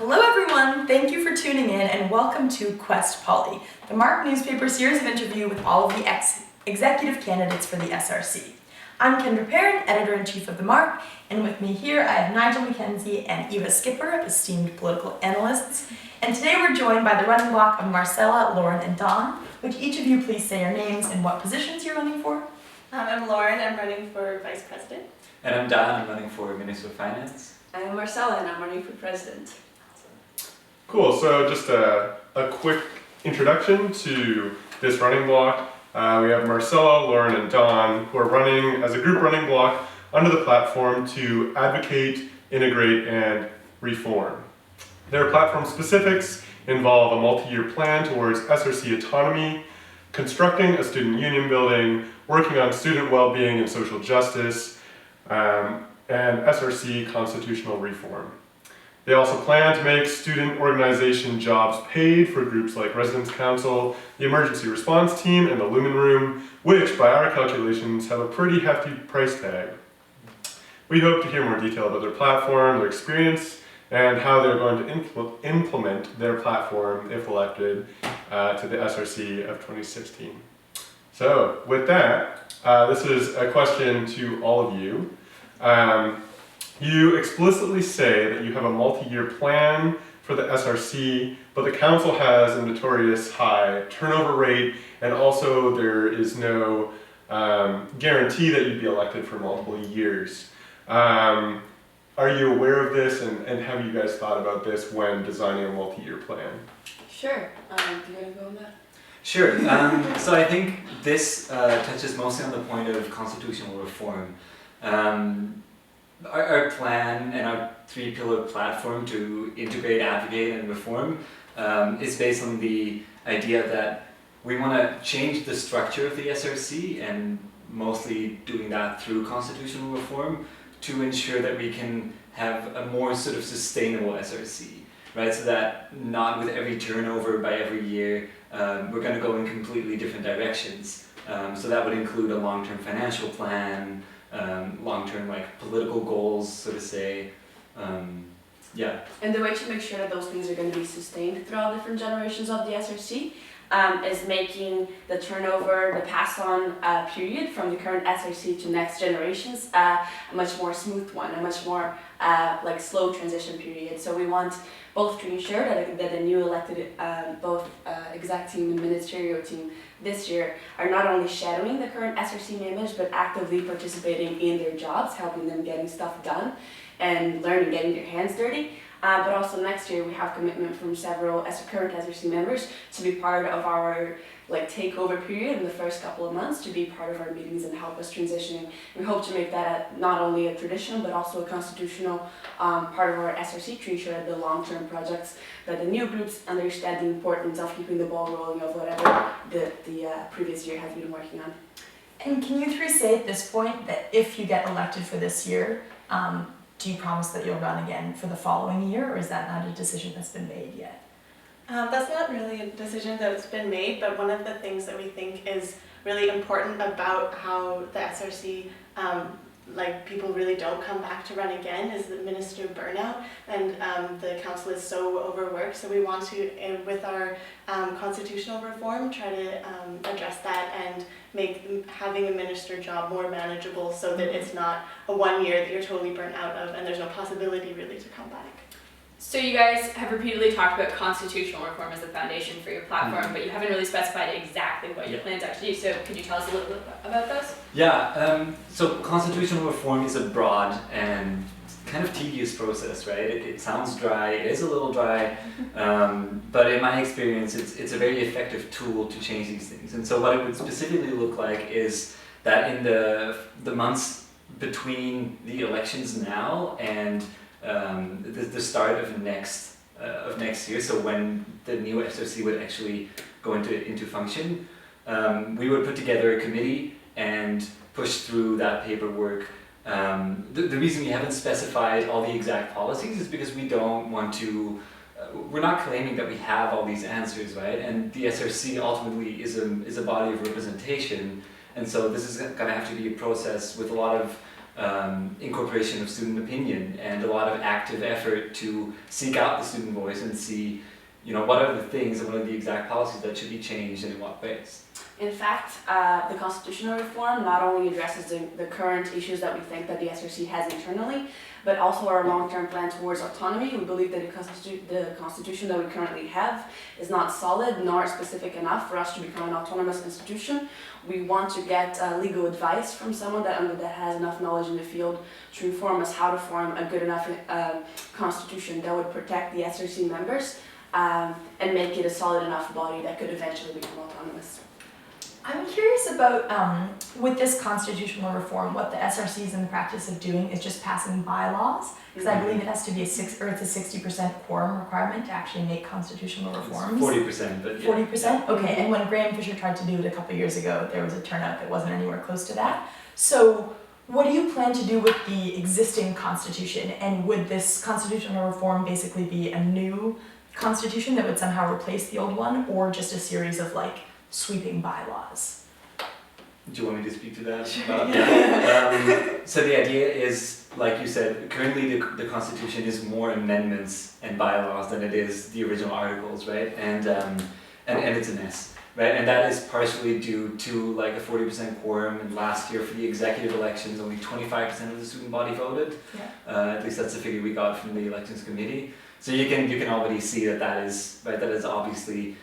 Hello everyone, thank you for tuning in and welcome to Quest Poly, the MARC newspaper series of interview with all of the executive candidates for the SRC. I'm Kendra Perrin, Editor-in-Chief of the MARC, and with me here I have Nigel McKenzie and Eva Skipper, esteemed political analysts. And today we're joined by the running block of Marcella, Lauren, and Dawn. Would each of you please say your names and what positions you're running for? I'm Lauren, I'm running for Vice President. And I'm Don, I'm running for Minister of Finance. I'm Marcella and I'm running for President. Cool, so just a quick introduction to this running block. We have Marcella, Lauren, and Dawn who are running as a group running block under the platform to advocate, integrate, and reform. Their platform specifics involve a multi-year plan towards SRC autonomy, constructing a student union building, working on student well-being and social justice, and SRC constitutional reform. They also plan to make student organization jobs paid for groups like Residence Council, the Emergency Response Team, and the Lumen Room, which by our calculations have a pretty hefty price tag. We hope to hear more detail about their platform, their experience, and how they're going to implement their platform, if elected, to the SRC of 2016. So with that, this is a question to all of you. You explicitly say that you have a multi-year plan for the SRC, but the council has a notorious high turnover rate, and also there is no guarantee that you'd be elected for multiple years. Are you aware of this, and have you guys thought about this when designing a multi-year plan? Sure. Do you want to go on that? Sure. So I think this touches mostly on the point of constitutional reform. Our plan and our three-pillar platform to integrate, advocate, and reform is based on the idea that we want to change the structure of the SRC, and mostly doing that through constitutional reform to ensure that we can have a more sort of sustainable SRC, right? So that not with every turnover by every year, we're going to go in completely different directions. So that would include a long-term financial plan, long-term like political goals, so to say. Yeah. And the way to make sure that those things are going to be sustained through all different generations of the SRC is making the turnover, the pass-on period from the current SRC to next generations a much more smooth one, a much more like slow transition period. So we want both to ensure that the new elected both exec team and ministerial team this year are not only shadowing the current SRC members, but actively participating in their jobs, helping them getting stuff done and learning, getting their hands dirty. But also next year we have commitment from several current SRC members to be part of our takeover period in the first couple of months, to be part of our meetings and help us transition. We hope to make that not only a traditional but also a constitutional part of our SRC to ensure that the long-term projects, that the new groups understand the importance of keeping the ball rolling of whatever the previous year has been working on. And can you three say at this point that if you get elected for this year, do you promise that you'll run again for the following year, or is that not a decision that's been made yet? That's not really a decision that's been made, but one of the things that we think is really important about how the SRC, people really don't come back to run again, is the minister burnout, and the council is so overworked. So we want to, with our constitutional reform, try to address that and make having a minister job more manageable, so that it's not a 1 year that you're totally burnt out of and there's no possibility really to come back. So you guys have repeatedly talked about constitutional reform as the foundation for your platform, but you haven't really specified exactly what your plans are to do. So could you tell us a little bit about those? Yeah, so constitutional reform is a broad and kind of tedious process, right? It sounds dry, it is a little dry, but in my experience it's a very effective tool to change these things. And so what it would specifically look like is that in the months between the elections now and the start of next year, so when the new SRC would actually go into function, we would put together a committee and push through that paperwork. The reason we haven't specified all the exact policies is because we don't want to, we're not claiming that we have all these answers, right? And the SRC ultimately is a body of representation, and so this is going to have to be a process with a lot of incorporation of student opinion and a lot of active effort to seek out the student voice and see, what are the things and what are the exact policies that should be changed and in what ways. In fact, the constitutional reform not only addresses the current issues that we think that the SRC has internally, but also our long-term plan towards autonomy. We believe that the constitution that we currently have is not solid nor specific enough for us to become an autonomous institution. We want to get legal advice from someone that has enough knowledge in the field to inform us how to form a good enough constitution that would protect the SRC members and make it a solid enough body that could eventually become autonomous. I'm curious about, with this constitutional reform, what the SRC is in the practice of doing is just passing bylaws, because I believe it has to be it's a 60% quorum requirement to actually make constitutional reforms. 40%, but yeah. 40%? Okay, and when Graham Fisher tried to do it a couple years ago, there was a turnout that wasn't anywhere close to that. So what do you plan to do with the existing constitution, and would this constitutional reform basically be a new constitution that would somehow replace the old one, or just a series of sweeping bylaws? Do you want me to speak to that? Yeah. So the idea is, like you said, currently the Constitution is more amendments and bylaws than it is the original articles, right? And it's a mess, right? And that is partially due to a 40% quorum. And last year for the executive elections, only 25% of the student body voted. Yeah. At least that's the figure we got from the elections committee. So you can already see that is right. That is obviously.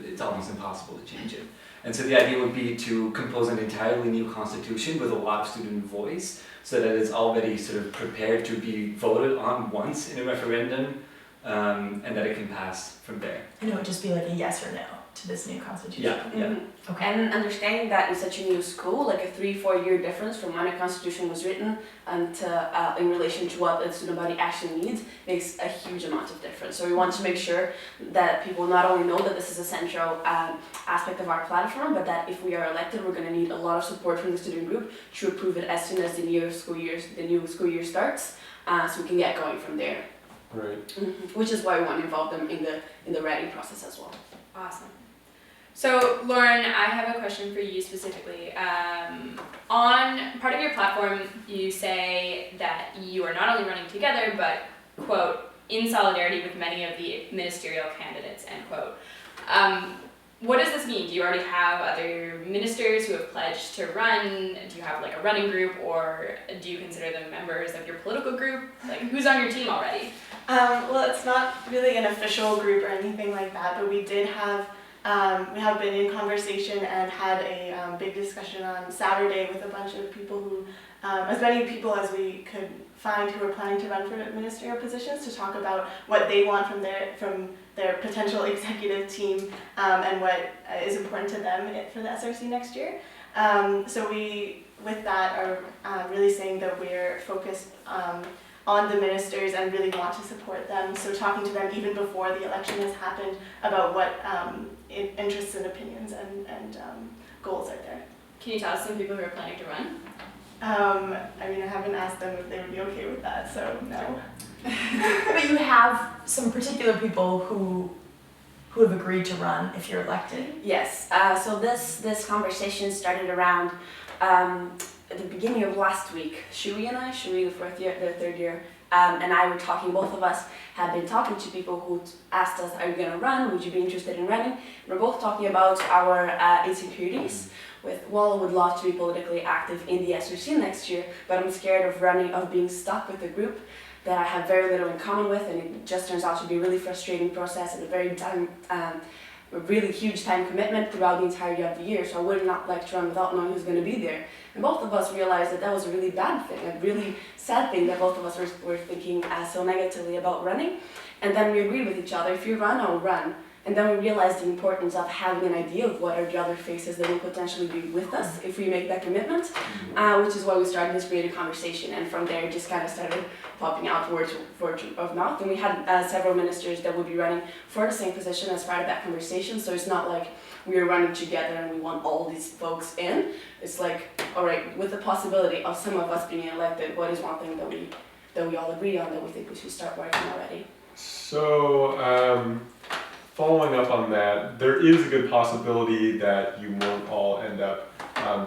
It's almost impossible to change it. And so the idea would be to compose an entirely new constitution with a lot of student voice so that it's already sort of prepared to be voted on once in a referendum and that it can pass from there. And it would just be a yes or no to this new constitution? Yeah. Mm-hmm. Okay. And understanding that in such a new school, a 3-4 year difference from when a constitution was written and to, in relation to what the student body actually needs makes a huge amount of difference. So we want to make sure that people not only know that this is a central aspect of our platform, but that if we are elected, we're going to need a lot of support from the student group to approve it as soon as the new school year starts, so we can get going from there. Right. Mm-hmm. Which is why we want to involve them in the writing process as well. Awesome. So, Lauren, I have a question for you specifically. On part of your platform, you say that you are not only running together, but, quote, in solidarity with many of the ministerial candidates, end quote. What does this mean? Do you already have other ministers who have pledged to run? Do you have a running group, or do you consider them members of your political group? Who's on your team already? Well, it's not really an official group or anything like that, but we have been in conversation and had a big discussion on Saturday with a bunch of people who, as many people as we could find who are planning to run for ministerial positions, to talk about what they want from their potential executive team and what is important to them for the SRC next year. So we, with that, are really saying that we're focused on the ministers and really want to support them. So talking to them even before the election has happened about what interests and opinions and goals are there. Can you tell us some people who are planning to run? I haven't asked them if they would be okay with that, so no. But you have some particular people who have agreed to run if you're elected? Yes. So this conversation started around at the beginning of last week. Shui, the third year, and I were talking. Both of us had been talking to people who asked us, "Are you going to run? Would you be interested in running?" We're both talking about our insecurities. I would love to be politically active in the SRC next year, but I'm scared of being stuck with a group that I have very little in common with, and it just turns out to be a really frustrating process and a really huge time commitment throughout the entirety of the year. So I would not like to run without knowing who's going to be there. And both of us realized that was a really bad thing, a really sad thing that both of us were thinking so negatively about running. And then we agreed with each other, if you run, I'll run. And then we realized the importance of having an idea of what are the other faces that will potentially be with us if we make that commitment, which is why we started this creative conversation. And from there, it just kind of started popping out word of mouth. And we had several ministers that would be running for the same position as part of that conversation. So it's not like we are running together and we want all these folks in. It's all right, with the possibility of some of us being elected, what is one thing that we all agree on that we think we should start working already? So, following up on that, there is a good possibility that you won't all end up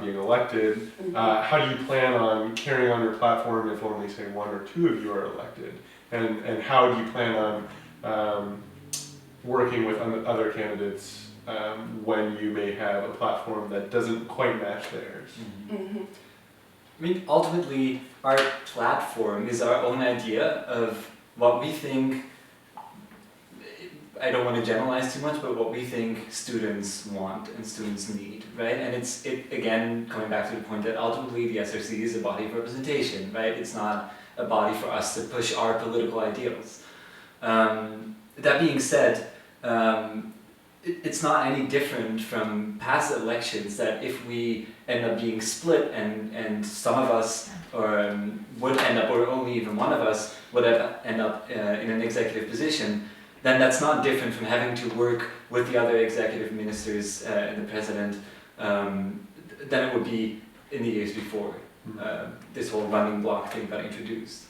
being elected. How do you plan on carrying on your platform if only, say, 1 or 2 of you are elected? And how do you plan on working with other candidates when you may have a platform that doesn't quite match theirs? I mean, ultimately, our platform is our own idea of what we think, I don't want to generalize too much, but what we think students want and students need, right? And it again, coming back to the point that ultimately the SRC is a body of representation, right? It's not a body for us to push our political ideals. That being said, it's not any different from past elections that if we end up being split and some of us would end up, or only even one of us would end up in an executive position, then that's not different from having to work with the other executive ministers and the president than it would be in the years before this whole running block thing got introduced.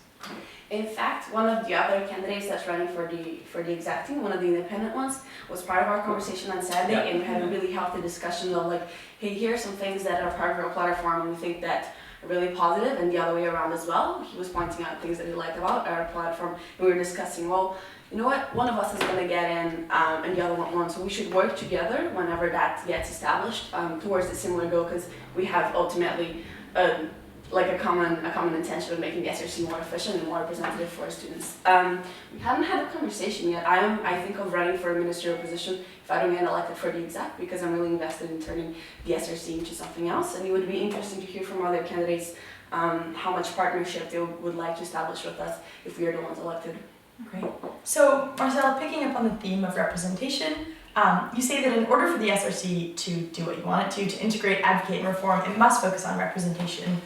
In fact, one of the other candidates that's running for the exec team, one of the independent ones, was part of our conversation on Saturday, and we had a really healthy discussion of like, hey, here are some things that are part of our platform and we think that are really positive, and the other way around as well. He was pointing out things that he liked about our platform, and we were discussing, well, you know what, one of us is going to get in and the other one won't, so we should work together whenever that gets established towards a similar goal, because we have ultimately like a common intention of making the SRC more efficient and more representative for our students. We haven't had a conversation yet. I think of running for a ministerial position if I don't get elected for the exec, because I'm really invested in turning the SRC into something else, and it would be interesting to hear from other candidates how much partnership they would like to establish with us if we are the ones elected. Great. So, Marcella, picking up on the theme of representation, you say that in order for the SRC to do what you want it to integrate, advocate, and reform, it must focus on representation,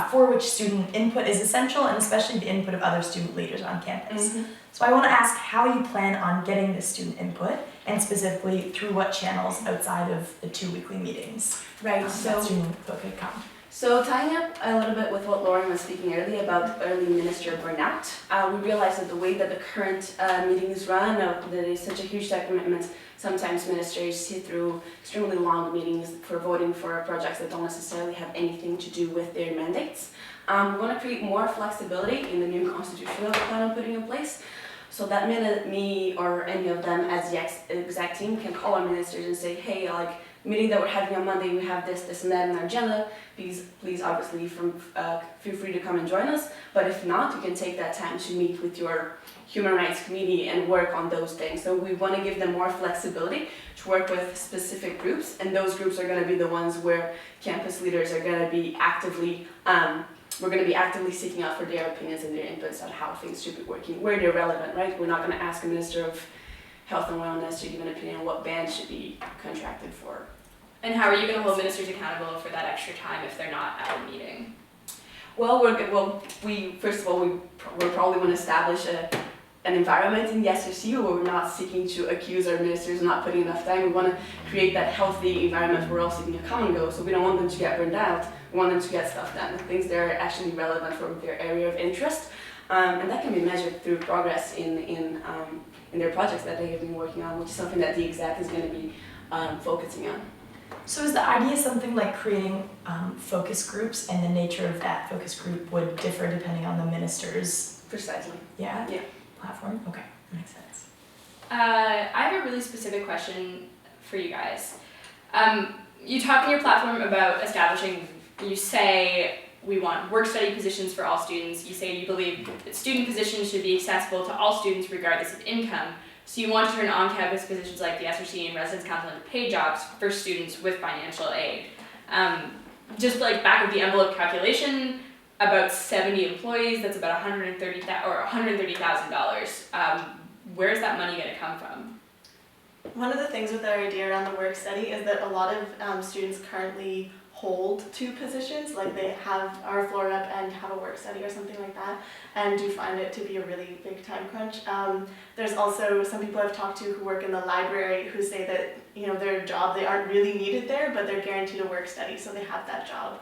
for which student input is essential, and especially the input of other student leaders on campus. So I want to ask how you plan on getting this student input, and specifically through what channels outside of the 2 weekly meetings Right, that student input could come. So tying up a little bit with what Lauren was speaking earlier about early minister burnout, we realized that the way that the current meetings run, that is such a huge time commitment. Sometimes ministers sit through extremely long meetings for voting for projects that don't necessarily have anything to do with their mandates. We want to create more flexibility in the new constitution that we plan on putting in place. So that meant that me or any of them as the exec team can call our ministers and say, hey, like, meeting that we're having on Monday, we have this, this, and that in our agenda. Please obviously feel free to come and join us. But if not, you can take that time to meet with your Human Rights Committee and work on those things. So we want to give them more flexibility to work with specific groups, and those groups are going to be the ones where campus leaders are going to be actively, we're going to be actively seeking out for their opinions and their inputs on how things should be working, where they're relevant, right? We're not going to ask a Minister of Health and Wellness to give an opinion on what band should be contracted for. And how are you going to hold ministers accountable for that extra time if they're not at a meeting? Well, first of all, we'll probably want to establish an environment in the SRC where we're not seeking to accuse our ministers of not putting enough time. We want to create that healthy environment where we're all seeking a common goal. So we don't want them to get burned out. We want them to get stuff done, things that are actually relevant for their area of interest. And that can be measured through progress in their projects that they have been working on, which is something that the exec is going to be focusing on. So is the idea something like creating focus groups, and the nature of that focus group would differ depending on the minister's Precisely. Yeah. Platform? Okay, that makes sense. I have a really specific question for you guys. You talk in your platform about establishing, you say we want work study positions for all students. You say you believe that student positions should be accessible to all students regardless of income. So you want to turn on-campus positions like the SRC and Residence Council into paid jobs for students with financial aid. Just like back of the envelope calculation, about 70 employees, that's about $130,000. Where's that money going to come from? One of the things with our idea around the work study is that a lot of students currently hold 2 positions, like they are floor rep and have a work study or something like that, and do find it to be a really big time crunch. There's also some people I've talked to who work in the library who say that their job, they aren't really needed there, but they're guaranteed a work study, so they have that job.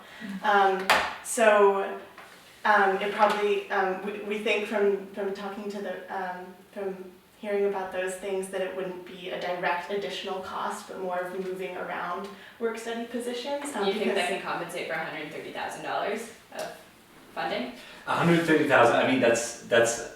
It probably, we think from talking to from hearing about those things, that it wouldn't be a direct additional cost, but more of moving around work-study positions. You think that can compensate for $130,000 of funding? 130,000. I mean, that's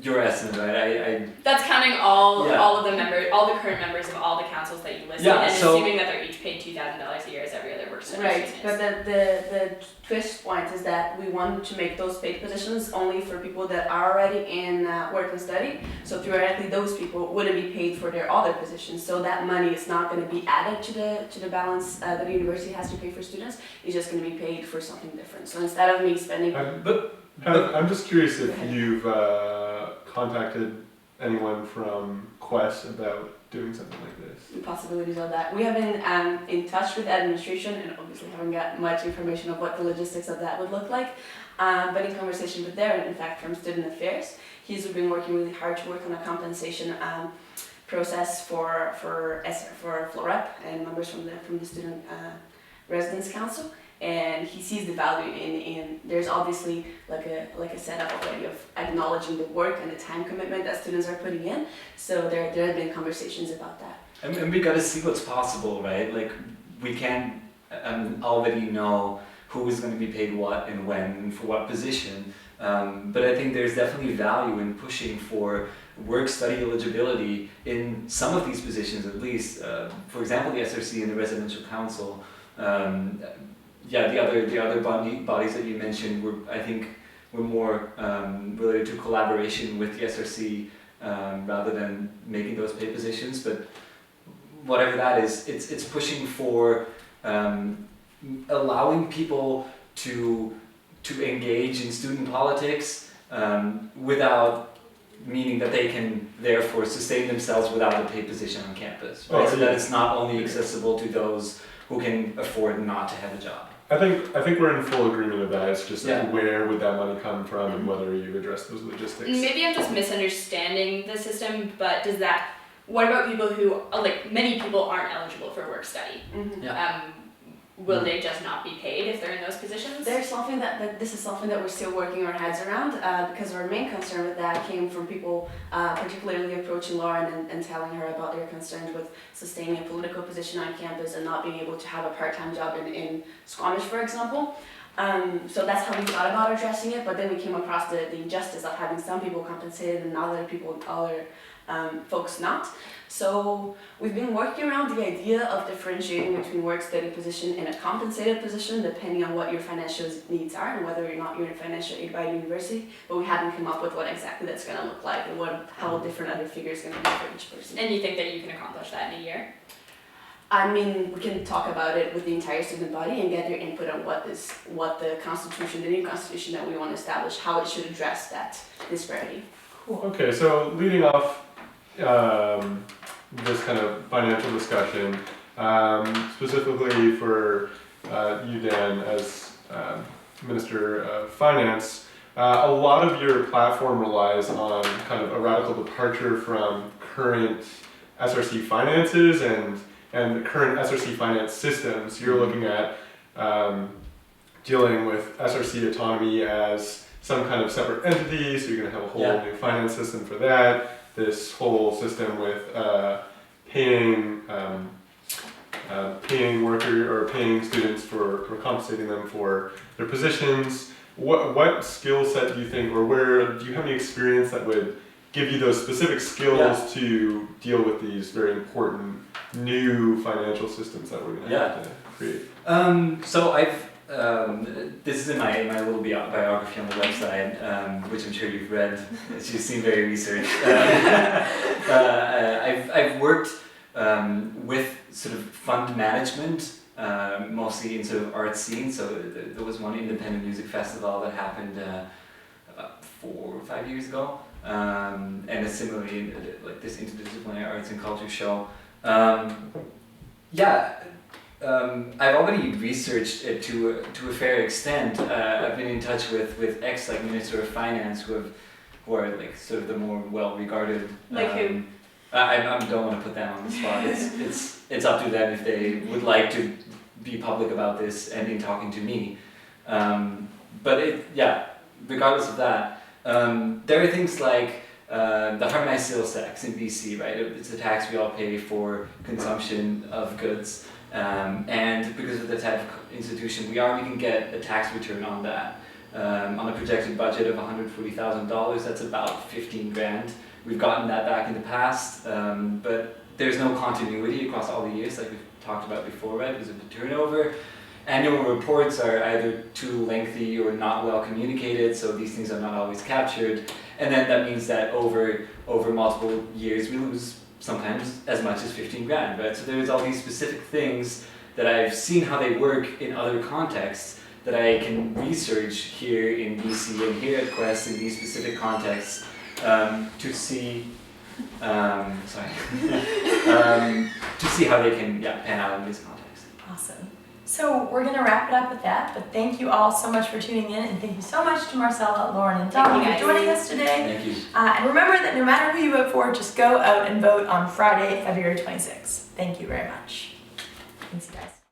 your estimate, right? That's counting all Yeah. all of the members, all the current members of all the councils that you listed, Yeah, and so- assuming that they're each paid $2,000 a year as every other work study Right, student but is. the twist point is that we want to make those paid positions only for people that are already in work and study. So theoretically, those people wouldn't be paid for their other positions. So that money is not going to be added to the balance that the university has to pay for students. It's just going to be paid for something different. So instead of me spending, I'm just curious if Go ahead. you've contacted anyone from Quest about doing something like this. the possibilities of that. We have been in touch with administration and obviously haven't got much information of what the logistics of that would look like. But in conversation with Darren, in fact, from Student Affairs, he's been working really hard to work on a compensation process for FLOREP and members from the Student Residence Council. And he sees the value in there's obviously like a setup already of acknowledging the work and the time commitment that students are putting in. So there have been conversations about that. And we gotta see what's possible, right? Like, we can't already know who is going to be paid what and when and for what position. But I think there's definitely value in pushing for work-study eligibility in some of these positions, at least. For example, the SRC and the Residential Council. The other bodies that you mentioned were more related to collaboration with the SRC rather than making those paid positions. But whatever that is, it's pushing for allowing people to engage in student politics without meaning that they can therefore sustain themselves without a paid position on campus, right? So that it's not only accessible to those who can afford not to have a job. I think we're in full agreement of that. It's just Yeah. where would that money come from and whether you address those logistics. Maybe I'm just misunderstanding the system, but what about people who, like, many people aren't eligible for work study? Mm-hmm. Yeah. Will they just not be paid if they're in those positions? There's something that this is something that we're still working our heads around because our main concern with that came from people particularly approaching Lauren and telling her about their concerns with sustaining a political position on campus and not being able to have a part-time job in Squamish, for example. So that's how we thought about addressing it, but then we came across the injustice of having some people compensated and other folks not. So we've been working around the idea of differentiating between work-study position and a compensated position depending on what your financial needs are and whether or not you're in financial aid by university, but we haven't come up with what exactly that's going to look like and how different other figures going to be for each person. And you think that you can accomplish that in a year? I mean, we can talk about it with the entire student body and get their input on what the constitution, the new constitution that we want to establish, how it should address that disparity. Cool. Okay, so leading off this kind of financial discussion, specifically for you, Dan, as Minister of Finance, a lot of your platform relies on kind of a radical departure from current SRC finances and the current SRC finance systems. You're looking at dealing with SRC autonomy as some kind of separate entity, so you're going to have a whole new finance system for that. This whole system with paying paying students for compensating them for their positions. What skill set do you think, or where do you have any experience that would give you those specific skills to deal with these very important new financial systems that we're going to have to create? So I've this is in my little biography on the website, which I'm sure you've read. You seem very researched. I've worked with sort of fund management, mostly in sort of art scene. So there was one independent music festival that happened about 4 or 5 years ago, and similarly like this interdisciplinary arts and culture show. I've already researched it to a fair extent. I've been in touch with like Minister of Finance who are like sort of the more well-regarded. Like who? I don't want to put them on the spot. It's up to them if they would like to be public about this and in talking to me. Regardless of that, there are things like the harmonized sales tax in BC, right? It's a tax we all pay for consumption of goods. And because of the type of institution we are, we can get a tax return on that. On a projected budget of $140,000, that's about 15 grand. We've gotten that back in the past, but there's no continuity across all the years, like we've talked about before, right? Because of the turnover. Annual reports are either too lengthy or not well communicated, so these things are not always captured. And then that means that over multiple years, we lose sometimes as much as 15 grand, right? So there's all these specific things that I've seen how they work in other contexts that I can research here in BC and here at Quest in these specific contexts to see, to see how they can pan out in these contexts. Awesome. So we're going to wrap it up with that, but thank you all so much for tuning in, and thank you so much to Marcella, Lauren, and Don for joining us today. Thank you. And remember that no matter who you vote for, just go out and vote on Friday, February 26th. Thank you very much. Thanks, you guys.